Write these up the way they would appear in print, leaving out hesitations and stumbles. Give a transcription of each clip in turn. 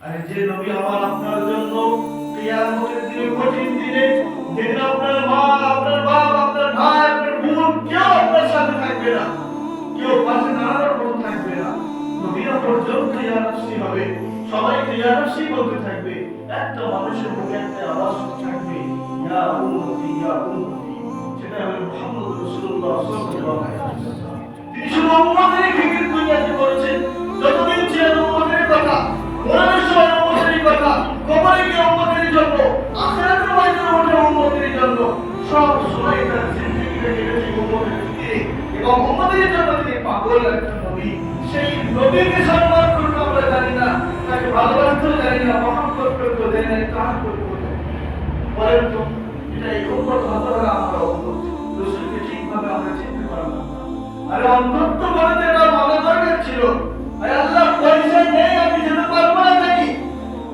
আর যে নবী আমার আপনার জন্য কিয়ামতের দিনে কঠিন দিনে যেদিন আপনার মা, আপনার বাপ, আপনার ভাই, আপনার বোন কেউ আপনার সাথে থাকবে না, কেউ পাশে দাঁড়ানোর মতো থাকবে না, নবীরা পর্যন্ত ইয়া নফসি হবে, সবাইকে ইয়া নফসি বলতে থাকবে। একটা মানুষের মুখে একটা আওয়াজ থাকবে, ইয়া উম্মতি ইয়া উম্মতি। সেটা হলো মুহাম্মদ রাসূলুল্লাহ সাল্লাল্লাহু আলাইহি ওয়াসাল্লাম। তিনি শুধু উম্মতের ফিকির দুনিয়াতে করেছেন, যতদিন ছিলেন উম্মতের কথা, মরণের সময় উম্মতের কথা, কবরে গিয়ে উম্মতের জন্য, আখিরাতের ময়দানে ওঠে উম্মতের জন্য, সব সময় তার জিন্দেগিতে কেটেছে উম্মতের ফিকিরে এবং উম্মতের জন্য তিনি পাগল একজন নবী। সেই নবীকে সম্মান করতে আমরা জানি না, তাকে ভালোবাসতেও জানি না, মহব্বত করতেও জানি না, তাহার করতেও জানি না। বলেন তো এটা এই উম্মত হতে হলে আমরা উম্মত রাসূলকে ঠিকভাবে আমরা চিনতে পারলাম না। আরে অন্তত বলতে এটা ভালো দরকার ছিল। আরে আল্লাহ পয়সা নেই, আমি যেতে পারবো না জানি,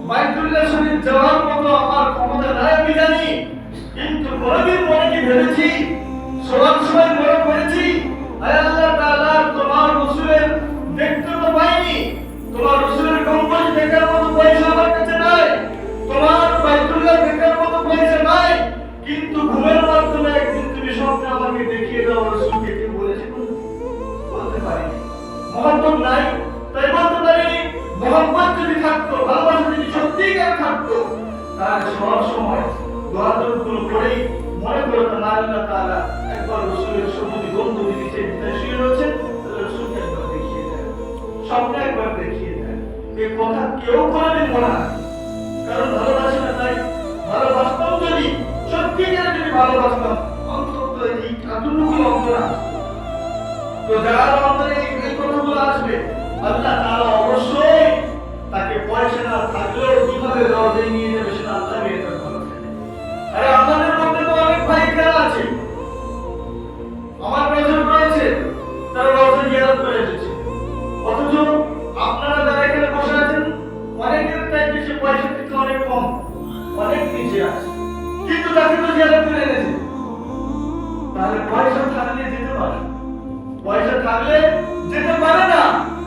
বাইতুল্লাহ শরীফ যাওয়ার মতো আমার ক্ষমতা নাই আমি জানি, কিন্তু কোনদিন মনে কি ভেবেছি, সবার সময় মনে করেছি আরে আল্লাহ তাআলা তোমার রাসূলের দেখতে তো পাইনি, তোমার রাসূলের কম্বল দেখার মতো পয়সা আমার কাছে নাই, তোমার বাইতুল্লাহ দেখার মতো পয়সা নাই, কিন্তু ঘুমের মাধ্যমে একদিন তুমি স্বপ্নে আমাকে দেখিয়ে দাও রাসূলকে কি বলেছে বলতে পারিনি। মহব্বত নাই তাই বলতে পারিনি। মহব্বত যদি থাকতো, ভালোবাসা যদি সত্যিকার থাকতো, তাহলে সব সময় দোয়া দরুদ করেই মনে করতাম আল্লাহ তাআলা একবার রাসূলের সম্মুখে গন্ধ দিতে শুয়ে রয়েছেন, রাসূলকে একবার দেখিয়ে দেন, স্বপ্নে একবার দেখিয়ে দেন। এই কথা কেউ কোনোদিন বলে না, কারণ ভালোবাসা না। তাই ভালোবাসতাম যদি সত্যিকার যদি ভালোবাসতাম, অন্তত এই এতটুকু অন্তর আসতো। তো যার অন্তরে এই কথাগুলো আসবে, আল্লাহ তাআলা অবশ্যই তাকে পয়সা না থাকলেও কিভাবে রওজায় নিয়ে যাবে সেটা আল্লাহ বের করে দেন। আরে আমাদের মধ্যে তো অনেক ভাই খেলা আছে, আমার প্রয়োজন রয়েছে, তারা রওজা জিয়ারত করে এসেছে, অথচ আপনারা যারা এখানে বসে আছেন অনেকের চাইতে সে পয়সা থেকে অনেক কম, অনেক নিচে আছে, কিন্তু তাকে তো জিয়ারত করে এনেছে। তাহলে পয়সা থাকলে যেতে পারে, পয়সা থাকলে যেতে পারে না,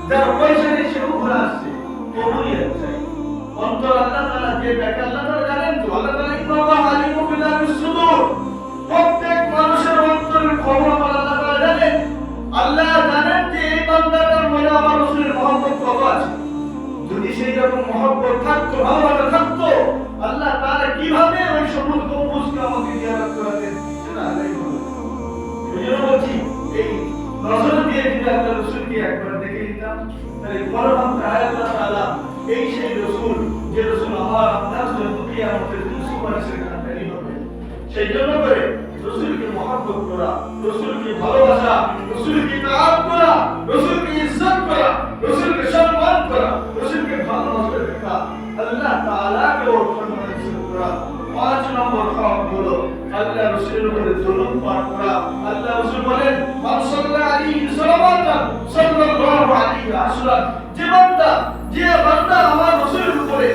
যার পয়সা নেই সেও ঘুরে আসছে, কবুলিয়ত চাই। অন্তর আল্লাহ তাআলা যে দেখে, আল্লাহ তাআলা জানেন তো, আল্লাহ তাআলা ইন্নাল্লাহ আলিমু বিযাতিস সুদূর, প্রত্যেক মানুষের অন্তরের খবর আল্লাহ তাআলা জানেন। আল্লাহ জানেন যে এই বান্দাটার মনে আমার রাসূলের মহব্বত কত আছে। যদি সেই রকম মহব্বত থাকতো, ভালোবাসা থাকতো, আল্লাহ তাআলা কিভাবে ওই সবুজ গম্বুজকে আমাকে জিয়ারত করাতেন সেটা আল্লাহই বলেন। এজন্য বলছি এই নজর দিয়ে যদি আল্লাহ রাসূলকে একবার দেখে নিতাম, তাহলে পরবর্তী আল্লাহ তাআলা এই সেই রাসূল যে রাসূল আমার আপনার জন্য কিয়ামতের দিন সুপারিশের কান্ডারি হবে। সেই জন্য করে রাসূলকে মহব্বত করা, রাসূলকে ভালোবাসা, রাসূলকে ইতাআত করা, রাসূলকে ইজ্জত করা, রাসূলকে সম্মান করা, রাসূলকে ভালোবাসা দেখা, আল্লাহ তাআলাকে সম্মান করা। 5 নম্বর হক হলো আল্লাহ রাসূলের উপরে দরুদ পাঠ করা। আল্লাহ রাসূল বলেন, মান সাল্লাল্লাহু আলাইহি সাল্লাম সাল্লাল্লাহু আলাইহি ওয়াসাল্লাম, যে বান্দা আমার রাসূলের উপরে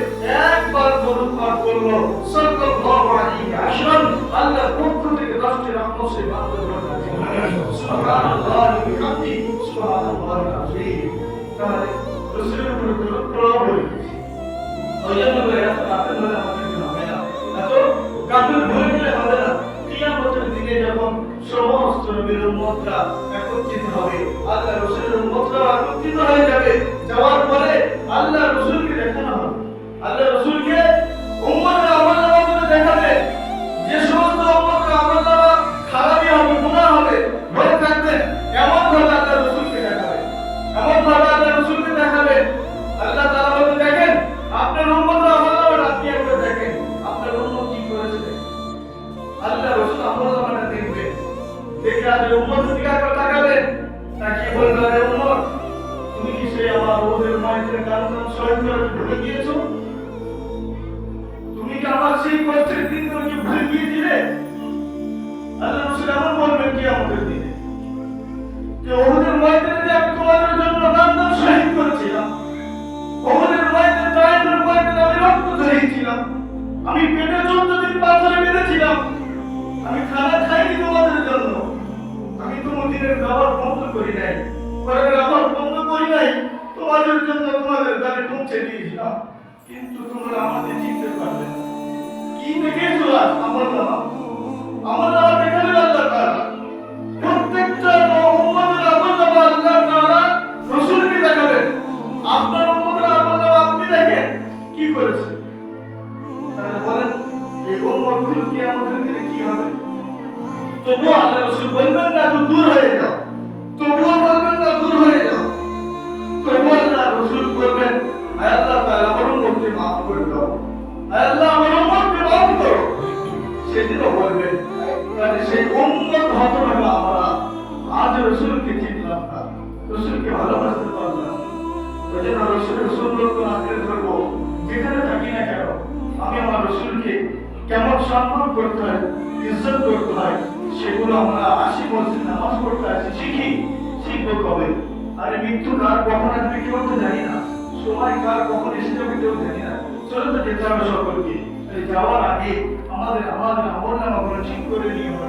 একবার দরুদ পাঠ করলো সাল্লাল্লাহু আলাইহি ওয়াসাল্লাম, আল্লাহর পক্ষ থেকে 10টি রহমত সে বান্দার উপর নাযিল হয়। সুবহানাল্লাহি ওয়া বিহামদিহি, সুবহানাল্লাহিল আযীম। তাহলে রাসূলের উপরে দরুদ পড়া হলো, ওই জন্য করে আপনাদের মধ্যে আমাদের হবে না, এত কাফির ভুলে গেলে হবে না। কিয়ামতের দিনে যখন সমস্ত নবীর উম্মতরা একত্রিত হবে, আল্লাহ রাসূলের উম্মতরা একত্রিত হয়ে যাবে, যাওয়ার পরে আল্লাহ রাসূলকে দেখানো হবে, আল্লাহ রাসূলকে উম্মতের আমলনামা দেখাবে। যে সমস্ত উম্মতরা আমলনামা খারাপই হবে, গুনাহ হবে, ভয় থাকবে, এমন ভাবে আল্লাহ রাসূলকে দেখাবে, এমন ভাবে আল্লাহ রাসূলকে দেখাবে। আল্লাহ তাআলা বলেন, দেখেন আপনার উম্মতরা আমলনামা আপনি একবার দেখেন, আপনার উম্মত কি করেছে। আল্লাহ রাসূল আমলনামাটা দেখবে, দেখে আর উম্মতের দিকে একবার তাকাবেন, তাকিয়ে বলবেন, আরে উম্মত, তুমি কি সেই আমার ওদের মায়ের কারণে শহীদ করে ভুলে গিয়েছো? তুমি কি আমার সেই কষ্টের দিনগুলোকে ভুলে গিয়েছিলে? আল্লাহ রাসূল এমন বলবেন কিয়ামতের দিনে যে ওদের ময়দানে আমি তোমাদের জন্য নাম শহীদ করেছিলাম, ওদের ময়দানে তায়েফের ময়দানে আমি রক্ত ঝরিয়েছিলাম, আমি পেটে 14 দিন পাথরে বেঁধেছিলাম, আমি খানা খাইনি তোমাদের জন্য, আমি তোমাদের খাবার বন্ধ করি নাই, পরে খাবার বন্ধ করি নাই, তোমাদের জন্য তোমাদের গায়ে পৌঁছে দিয়েছিলাম। কিন্তু তোমরা আমাদের চিনতে পারবে না। কি দেখেছো আজ আমার নাম? আমার নাম দেখালে আল্লাহ তাআলা প্রত্যেকটা উম্মতের আমল নামা আল্লাহ তাআলা রাসূলকে দেখাবেন। আপনার উম্মতের আমল নামা আপনি দেখেন কি করেছে। তাহলে বলেন এই উম্মতগুলো কিয়ামতের দিনে কি হবে? তবুও আল্লাহ রাসূল বলবেন না তো দূর হয়ে যাও, তবুও বলবেন না দূর হয়ে যাও, তবুও আল্লাহ রাসূল বলবেন আয় আল্লাহ তাআলা আমার উম্মতকে মাফ করে দাও, আয় আল্লাহ আমার উম্মতকে মাফ করো। সেদিনও বলবেন। তাহলে সেই উম্মত হতভাগা আমরা আজ রাসূলকে চিনলাম না, রাসূলকে ভালোবাসতে পারলাম না। ওই জন্য রাসূলের সুন্নাত আঁকড়ে ধরবো। যেখানে থাকি না কেন আমি আমার রাসূলকে কেমন সম্মান করতে হয়, ইজ্জত করতে হয়, সেগুলো আমরা আসি মসজিদ নামাজ পড়তে আসি শিখবো কবে? আরে মৃত্যু কার কখন আসবে কেউ তো জানি না, সময় কার কখন এসে যাবে কেউ জানি না। চলো তো যেতে হবে সকলকে। যাওয়ার আগে আমাদের আমল নামাগুলো ঠিক করে নিয়ে আমরা